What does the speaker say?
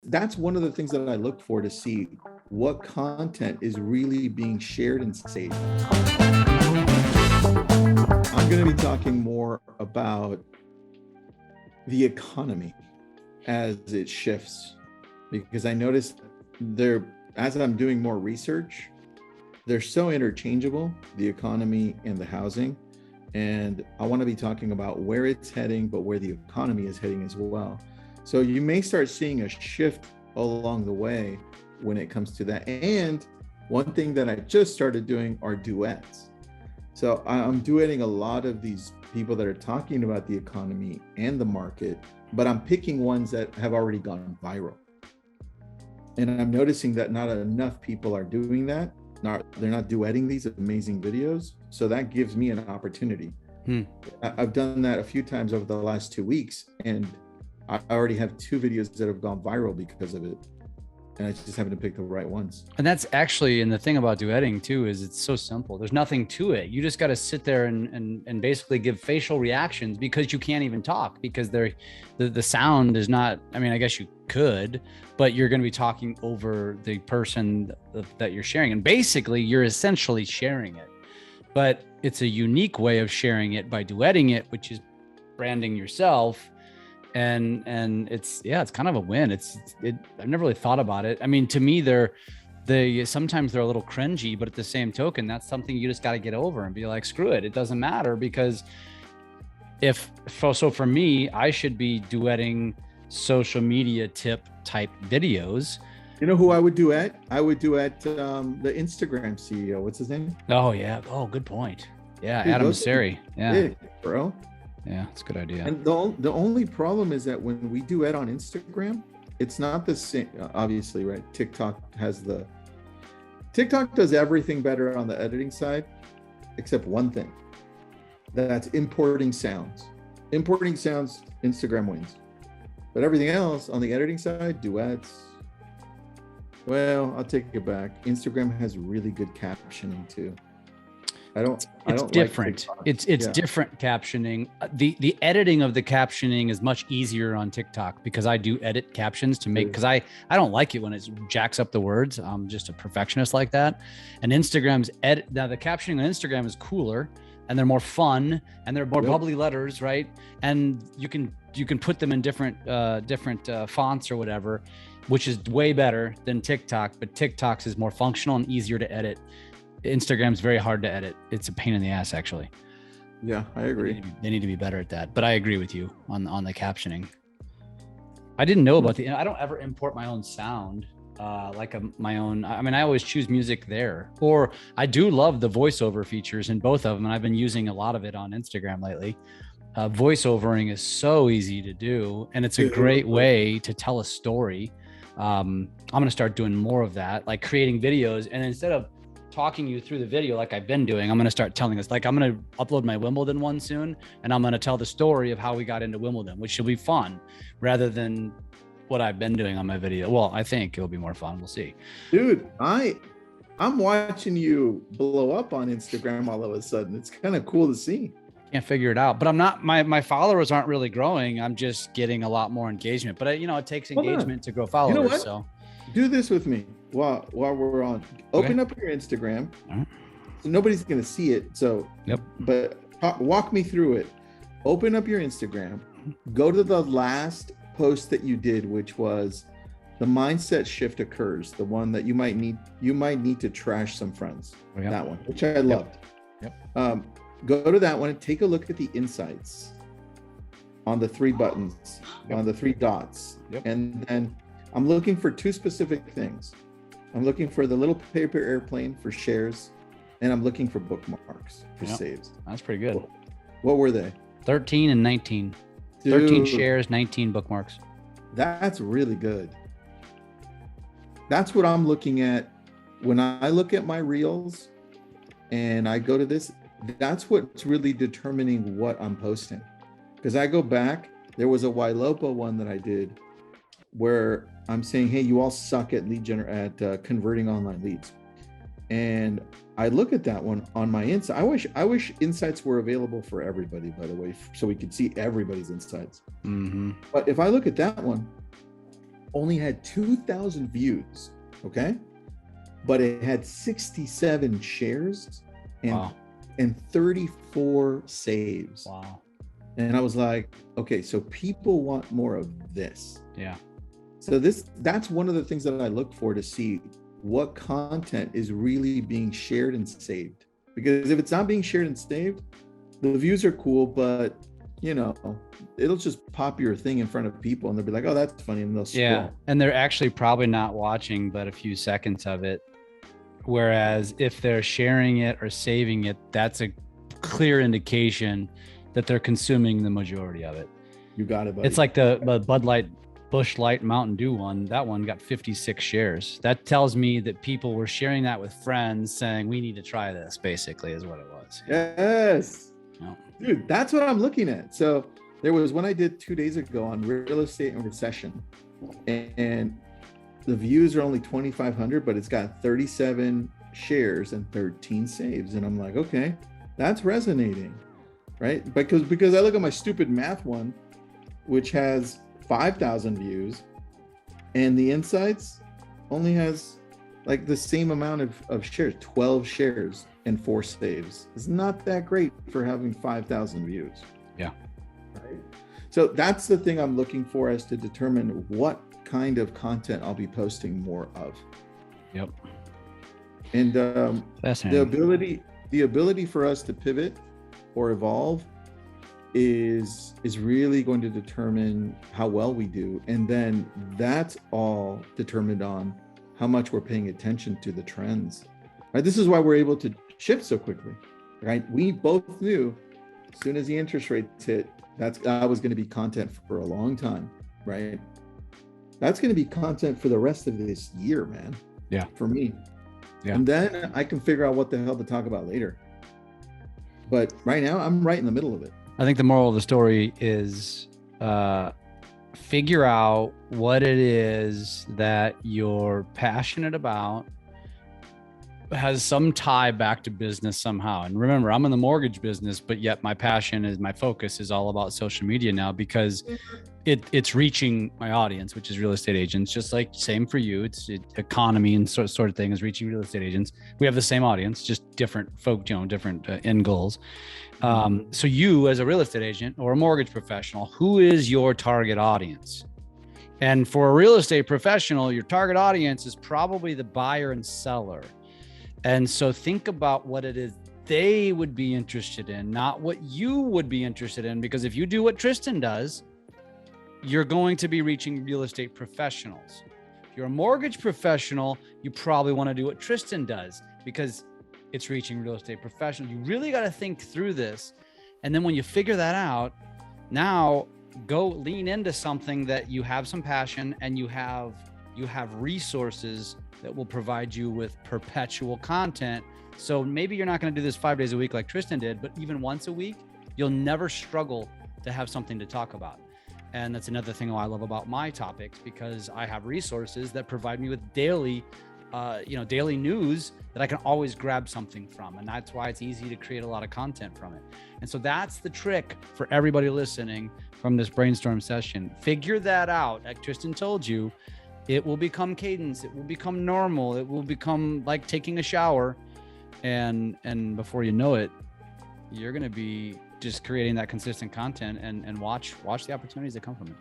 that's one of the things that I look for to see what content is really being shared and saved. I'm going to be talking more about the economy as it shifts, because I noticed as I'm doing more research, they're so interchangeable, the economy and the housing. And I want to be talking about where it's heading, but where the economy is heading as well. So you may start seeing a shift along the way when it comes to that. And one thing that I just started doing are duets. So I'm duetting a lot of these people that are talking about the economy and the market, but I'm picking ones that have already gone viral. And I'm noticing that not enough people are doing that. They're not duetting these amazing videos. So that gives me an opportunity. I've done that a few times over the last 2 weeks, and I already have 2 videos that have gone viral because of it. And I just happen to pick the right ones. And that's actually, and the thing about duetting too, is it's so simple. There's nothing to it. You just got to sit there and basically give facial reactions, because you can't even talk, because the sound is not, I mean, I guess you could, but you're going to be talking over the person that you're sharing. And basically you're essentially sharing it, but it's a unique way of sharing it by duetting it, which is branding yourself. And it's kind of a win. I've never really thought about it. I mean, to me, sometimes they're a little cringy, but at the same token, that's something you just got to get over and be like, screw it. It doesn't matter, because so for me, I should be duetting social media tip type videos. You know who I would duet? I would duet the Instagram CEO. What's his name? Oh yeah. Oh, good point. Yeah. Dude, Adam Sari. Yeah. Big, bro. Yeah, it's a good idea. And the only problem is that when we duet on Instagram, it's not the same, obviously, right? TikTok does everything better on the editing side, except one thing. That's importing sounds. Importing sounds, Instagram wins. But everything else on the editing side, duets. Well, I'll take it back. Instagram has really good captioning too. It's different. It's different captioning. The editing of the captioning is much easier on TikTok, because I do edit captions to make, because I don't like it when it jacks up the words. I'm just a perfectionist like that. And Instagram's now the captioning on Instagram is cooler, and they're more fun, and they're more bubbly letters, right? And you can put them in different fonts or whatever, which is way better than TikTok. But TikTok's is more functional and easier to edit. Instagram's very hard to edit. It's a pain in the ass, actually. Yeah, I agree. They need to be better at that. But I agree with you on the captioning. I didn't know about I don't ever import my own sound, my own. I mean, I always choose music there. Or I do love the voiceover features in both of them, and I've been using a lot of it on Instagram lately. Voiceovering is so easy to do, and it's a great way to tell a story. I'm going to start doing more of that, like creating videos, and instead of talking you through the video like I've been doing, I'm going to start telling us, like, I'm going to upload my Wimbledon one soon, and I'm going to tell the story of how we got into Wimbledon, which should be fun rather than what I've been doing on my video. Well, I think it'll be more fun. We'll see. Dude, I'm watching you blow up on Instagram all of a sudden. It's kind of cool to see. Can't figure it out, but I'm not, my followers aren't really growing. I'm just getting a lot more engagement, but it takes engagement to grow followers. You know what? So do this with me while we're on. Open up your Instagram. Right. So nobody's going to see it. So, but walk me through it. Open up your Instagram. Go to the last post that you did, which was the mindset shift occurs. The one that you might need to trash some friends. That one, which I loved. Go to that one and take a look at the insights on the 3 buttons, on the 3 dots. And then I'm looking for 2 specific things. I'm looking for the little paper airplane for shares, and I'm looking for bookmarks for saves. That's pretty good. What were they? 13 and 19. Dude, 13 shares, 19 bookmarks. That's really good. That's what I'm looking at when I look at my reels and I go to this. That's what's really determining what I'm posting. Because I go back, there was a Ylopa one that I did where I'm saying, hey, you all suck at converting online leads. And I look at that one on my insight. I wish insights were available for everybody, by the way, so we could see everybody's insights. But if I look at that one, only had 2,000 views. Okay. But it had 67 shares and, Wow. and 34 saves. Wow. And I was like, okay, so people want more of this. Yeah. So that's one of the things that I look for to see what content is really being shared and saved. Because if it's not being shared and saved, the views are cool, but you know, it'll just pop your thing in front of people and they'll be like, oh, that's funny. And they'll scroll. Yeah. And they're actually probably not watching but a few seconds of it. Whereas if they're sharing it or saving it, that's a clear indication that they're consuming the majority of it. You got it, buddy. It's like the Bud Light, Busch Light, Mountain Dew one. That one got 56 shares. That tells me that people were sharing that with friends saying, we need to try this, basically, is what it was. Yes. No. Dude, that's what I'm looking at. So there was one I did 2 days ago on real estate and recession. And the views are only 2,500, but it's got 37 shares and 13 saves. And I'm like, okay, that's resonating, right? Because I look at my stupid math one, which has 5,000 views, and the insights only has like the same amount of shares, 12 shares and 4 saves. It's not that great for having 5,000 views. Yeah. Right. So that's the thing I'm looking for as to determine what kind of content I'll be posting more of. Yep. And Fascinating. the ability for us to pivot or evolve is really going to determine how well we do. And then that's all determined on how much we're paying attention to the trends. Right? This is why we're able to shift so quickly. Right? We both knew as soon as the interest rates hit, that was going to be content for a long time. Right? That's going to be content for the rest of this year, man. Yeah. For me. Yeah. And then I can figure out what the hell to talk about later. But right now, I'm right in the middle of it. I think the moral of the story is figure out what it is that you're passionate about, has some tie back to business somehow. And remember, I'm in the mortgage business, but yet my focus is all about social media now because it's reaching my audience, which is real estate agents. Just like same for you, it's economy and sort of thing is reaching real estate agents. We have the same audience, just different folk, different end goals. So you as a real estate agent or a mortgage professional, who is your target audience? And for a real estate professional, your target audience is probably the buyer and seller. And so think about what it is they would be interested in, not what you would be interested in. Because if you do what Tristan does, you're going to be reaching real estate professionals. If you're a mortgage professional, you probably want to do what Tristan does because it's reaching real estate professionals. You really got to think through this. And then when you figure that out, now go lean into something that you have some passion and you have resources that will provide you with perpetual content. So maybe you're not going to do this 5 days a week like Tristan did, but even once a week, you'll never struggle to have something to talk about. And that's another thing I love about my topics, because I have resources that provide me with daily news that I can always grab something from. And that's why it's easy to create a lot of content from it. And so that's the trick for everybody listening from this brainstorm session. Figure that out. Like Tristan told you, it will become cadence. It will become normal. It will become like taking a shower. And before you know it, you're going to be just creating that consistent content and watch the opportunities that come from it.